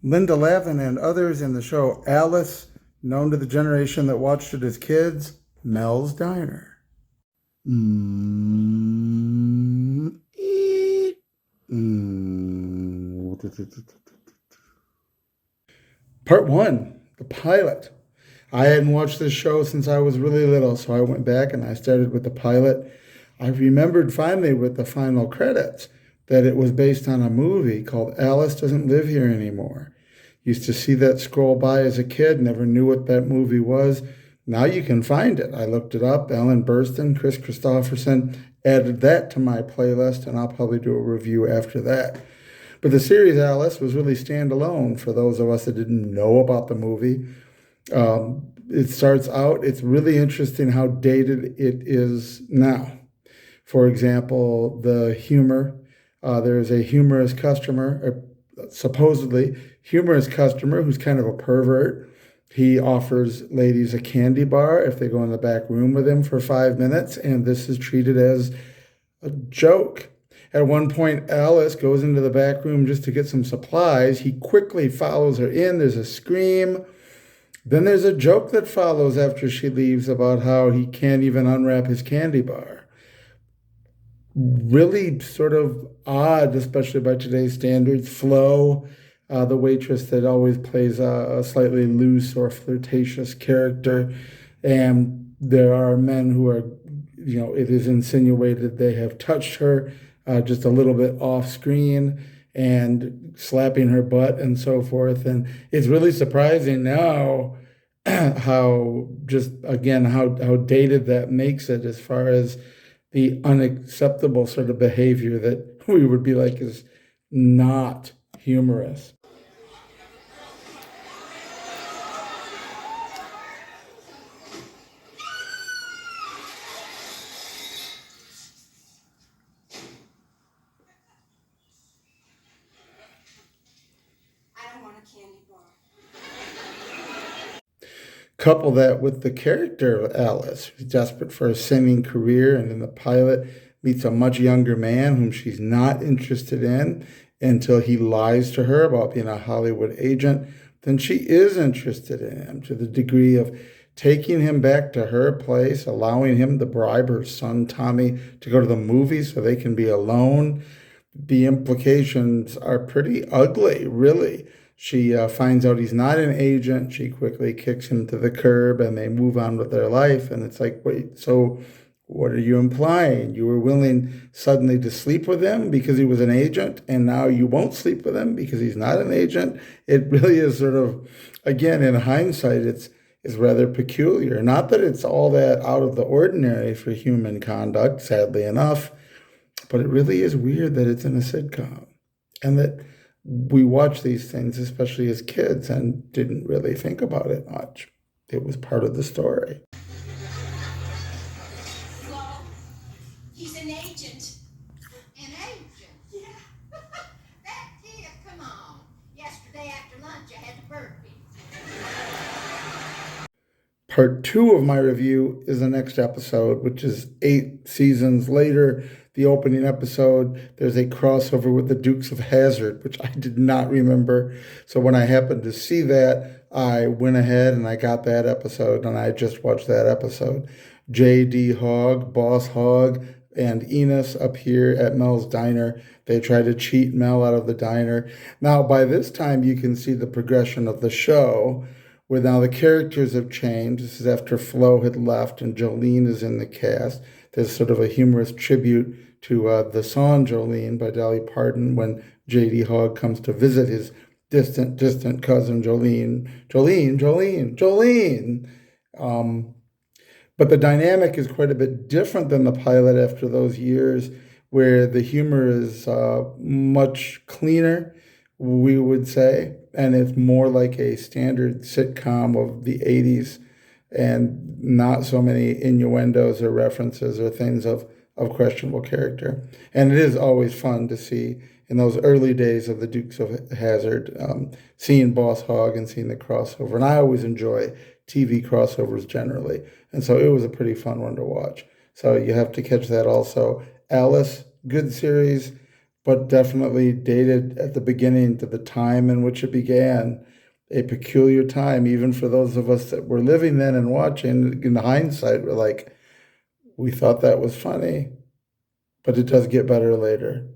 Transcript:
Linda Lavin and others in the show Alice, known to the generation that watched it as kids, Mel's Diner. Mm, eat. Mm. Part one, the pilot. I hadn't watched this show since I was really little, so I went back and I started with the pilot. I remembered finally with the final credits that it was based on a movie called Alice Doesn't Live Here Anymore. Used to see that scroll by as a kid, never knew what that movie was. Now you can find it. I looked it up. Ellen Burstyn, Chris Christopherson added that to my playlist, and I'll probably do a review after that. But the series Alice was really standalone for those of us that didn't know about the movie. It starts out, it's really interesting how dated it is now. For example, the humor. There's a humorous customer, supposedly humorous customer, who's kind of a pervert. He offers ladies a candy bar if they go in the back room with him for 5 minutes, and this is treated as a joke. At one point, Alice goes into the back room just to get some supplies. He quickly follows her in. There's a scream. Then there's a joke that follows after she leaves about how he can't even unwrap his candy bar. Really sort of odd, especially by today's standards. Flo, the waitress that always plays a slightly loose or flirtatious character. And there are men who are, it is insinuated they have touched her just a little bit off screen and slapping her butt and so forth. And it's really surprising now how just again how dated that makes it as far as the unacceptable sort of behavior that we would be like is not humorous. I don't want a candy bar. Couple that with the character of Alice, who's desperate for a singing career, and in the pilot meets a much younger man whom she's not interested in until he lies to her about being a Hollywood agent. Then she is interested in him to the degree of taking him back to her place, allowing him to bribe her son Tommy to go to the movies so they can be alone. The implications are pretty ugly, really. She finds out he's not an agent. She quickly kicks him to the curb and they move on with their life. And it's like, wait, so what are you implying? You were willing suddenly to sleep with him because he was an agent, and now you won't sleep with him because he's not an agent? It really is sort of, again, in hindsight, it's rather peculiar. Not that it's all that out of the ordinary for human conduct, sadly enough, but it really is weird that it's in a sitcom and that we watch these things, especially as kids, and didn't really think about it much. It was part of the story. Well, he's an agent. An agent? Yeah. That kid, come on. Yesterday after lunch, I had a burpee. Part two of my review is the next episode, which is 8 seasons later. The opening episode, there's a crossover with the Dukes of Hazzard, which I did not remember. So when I happened to see that, I went ahead and I got that episode, and I just watched that episode. J.D. Hogg, Boss Hogg, and Enos appear at Mel's Diner. They try to cheat Mel out of the diner. Now, by this time, you can see the progression of the show, where now the characters have changed. This is after Flo had left and Jolene is in the cast. There's sort of a humorous tribute to the song Jolene by Dolly Parton when J.D. Hogg comes to visit his distant cousin Jolene. Jolene. But the dynamic is quite a bit different than the pilot after those years, where the humor is much cleaner, we would say, and it's more like a standard sitcom of the 80s and not so many innuendos or references or things of questionable character. And it is always fun to see in those early days of the Dukes of Hazzard, seeing Boss Hogg and seeing the crossover. And I always enjoy TV crossovers generally. And so it was a pretty fun one to watch. So you have to catch that also. Alice, good series. but definitely dated at the beginning to the time in which it began. A peculiar time, even for those of us that were living then and watching. In hindsight, we're like, we thought that was funny, but it does get better later.